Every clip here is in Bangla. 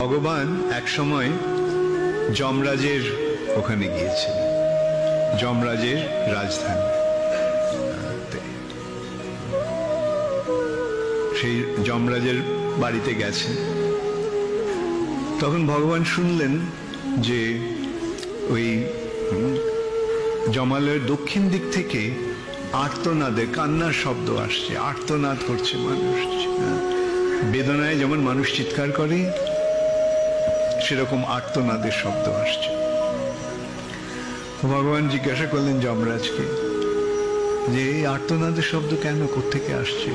ভগবান এক সময় যমরাজের ওখানে গিয়েছিলেন, যমরাজের রাজধানী। সেই যমরাজের বাড়িতে গেছেন। তখন ভগবান শুনলেন যে ওই জমালয়ের দক্ষিণ দিক থেকে আর্তনাদে কান্নার শব্দ আসছে, আর্তনাদ করছে মানুষ। বেদনায় যেমন মানুষ চিৎকার করে সেরকম আর্তনাদের শব্দ আসছে। ভগবান জিজ্ঞাসা করলেন যমরাজকে যে এই আর্তনাদের শব্দ কেন, কোত্থেকে আসছে?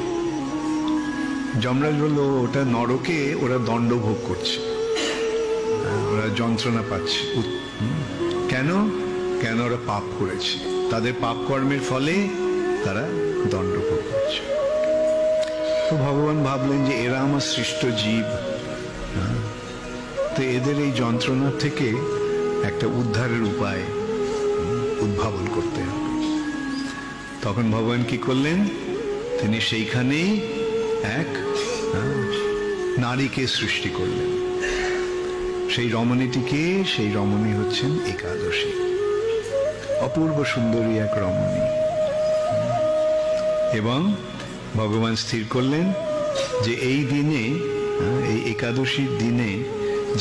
যমরাজ বলল ওটা নরকে ওরা দণ্ড ভোগ করছে, ওরা যন্ত্রণা পাচ্ছে। কেন? কেন? ওরা পাপ করেছে, তাদের পাপ কর্মের ফলে তারা দণ্ড ভোগ করছে। তো ভগবান ভাবলেন যে এরা আমার সৃষ্ট জীব, তো এদের এই যন্ত্রণা থেকে একটা উদ্ধারের উপায় উদ্ভাবন করতে হবে। তখন ভগবান কি করলেন? তিনি সেইখানেই এক নারীকে সৃষ্টি করলেন। সেই রমণীটিকে, সেই রমণী হচ্ছেন একাদশী, অপূর্ব সুন্দরী এক রমণী। এবং ভগবান স্থির করলেন যে এই দিনে, এই একাদশীর দিনে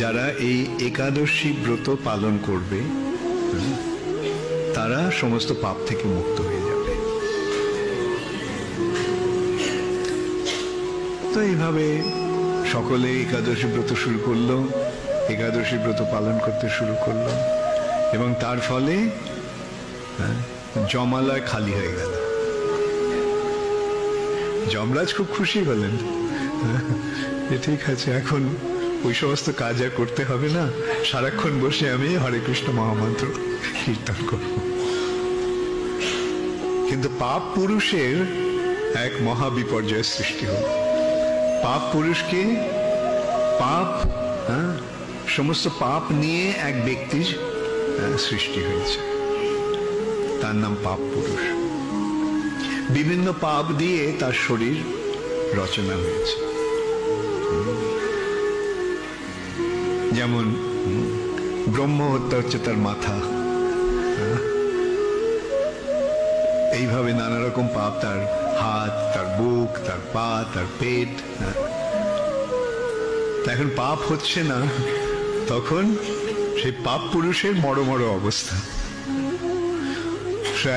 যারা এই একাদশী ব্রত পালন করবে তারা সমস্ত পাপ থেকে মুক্ত হয়ে যাবে। তো এইভাবে সকলে একাদশী ব্রত শুরু করলো, একাদশী ব্রত পালন করতে শুরু করলো, এবং তার ফলে জমালয় খালি হয়ে গেল। যমরাজ খুব খুশি হলেন, ঠিক আছে এখন ওই সমস্ত কাজ আর করতে হবে না, সারাক্ষণ বসে আমি হরে কৃষ্ণ মহামন্ত্র কীর্তন করব। কিন্তু পাপ পুরুষের এক মহাবিপর্যয়ের সৃষ্টি হল। পাপ পুরুষকে, পাপ, সমস্ত পাপ নিয়ে এক ব্যক্তির সৃষ্টি হয়েছে, তার নাম পাপ পুরুষ। বিভিন্ন পাপ দিয়ে তার শরীর রচনা হয়েছে। যেমন ব্রহ্ম হত্যা হচ্ছে তার মাথা, এইভাবে নানা রকম পাপ, তার হাত, তার বুক, তার পা, তার পেট। এখন পাপ হচ্ছে না, তখন সেই পাপ পুরুষের মরো মরো অবস্থা।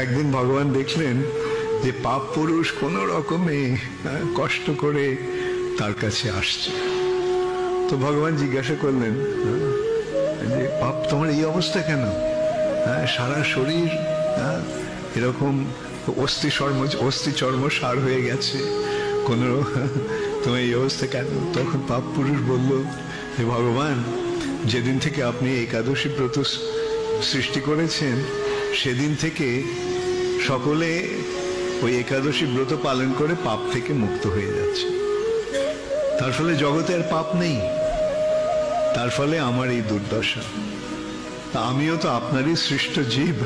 একদিন ভগবান দেখলেন যে পাপ পুরুষ কোন রকমে কষ্ট করে তার কাছে আসছে। তো ভগবান জিজ্ঞাসা করলেন যে পাপ তোমার এই অবস্থা কেন? সারা শরীর এরকম অস্থি চর্ম সার হয়ে গেছে, কোন তোমার এই অবস্থা কেন? তখন পাপ পুরুষ বলল যে ভগবান, যেদিন থেকে আপনি একাদশী ব্রত সৃষ্টি করেছেন সেদিন থেকে সকলে ওই একাদশী ব্রত পালন করে পাপ থেকে মুক্ত হয়ে যাচ্ছে। তার ফলে জগতে আর পাপ নেই, তার ফলে আমার এই দুর্দশা। আমিও তো আপনারই সৃষ্ট জীব,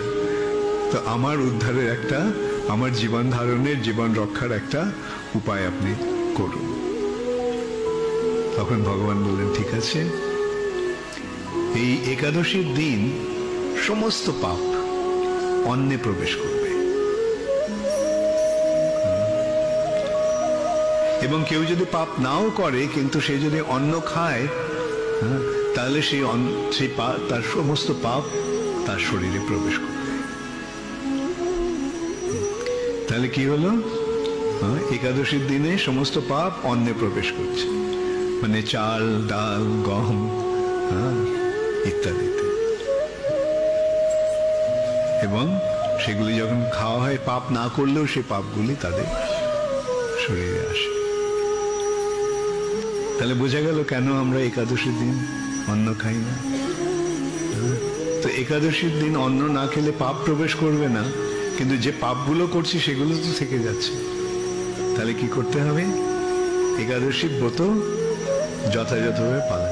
তো আমার উদ্ধারের একটা, আমার জীবন ধারণের, জীবন রক্ষার একটা উপায় আপনি করুন। তখন ভগবান বললেন ঠিক আছে, এই একাদশীর দিন সমস্ত পাপ অন্নে প্রবেশ করবে, এবং কেউ যদি পাপ নাও করে কিন্তু সে যদি অন্ন খায় তাহলে সেই তার সমস্ত পাপ তার শরীরে প্রবেশ করবে। তাহলে কি হলো? একাদশীর দিনে সমস্ত পাপ অন্নে প্রবেশ করছে, মানে চাল, ডাল, গম ইত্যাদিতে। এবং সেগুলি যখন খাওয়া হয়, পাপ না করলেও সে পাপগুলি তাদের শরীরে আসে। তাহলে বোঝা গেল কেন আমরা একাদশীর দিন অন্ন খাই না। তো একাদশীর দিন অন্ন না খেলে পাপ প্রবেশ করবে না, কিন্তু যে পাপগুলো করছি সেগুলো তো থেকে যাচ্ছে। তাহলে কি করতে হবে? একাদশী ব্রত যথাযথভাবে পালন